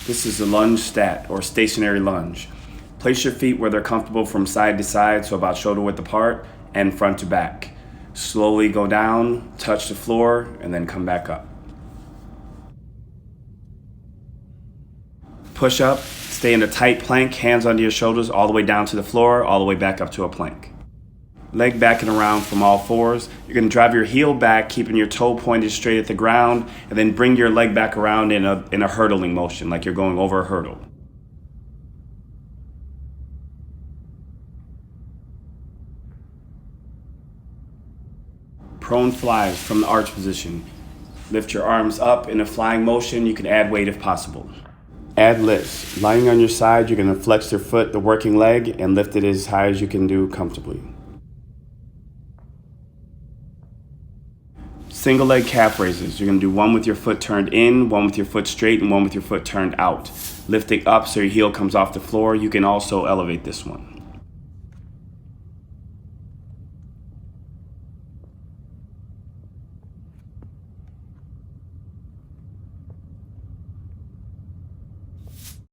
This is the lunge stat, or stationary lunge. Place your feet where they're comfortable from side to side, so about shoulder width apart, and front to back. Slowly go down, touch the floor, and then come back up. Push up, stay in a tight plank, hands under your shoulders, all the way down to the floor, all the way back up to a plank. Leg back and around from all fours. You're going to drive your heel back, keeping your toe pointed straight at the ground, and then bring your leg back around in a hurdling motion, like you're going over a hurdle. Prone flies from the arch position. Lift your arms up in a flying motion. You can add weight if possible. Add lifts. Lying on your side, you're going to flex your foot, the working leg, and lift it as high as you can do comfortably. Single leg calf raises. You're going to do one with your foot turned in, one with your foot straight, and one with your foot turned out. Lifting up so your heel comes off the floor. You can also elevate this one.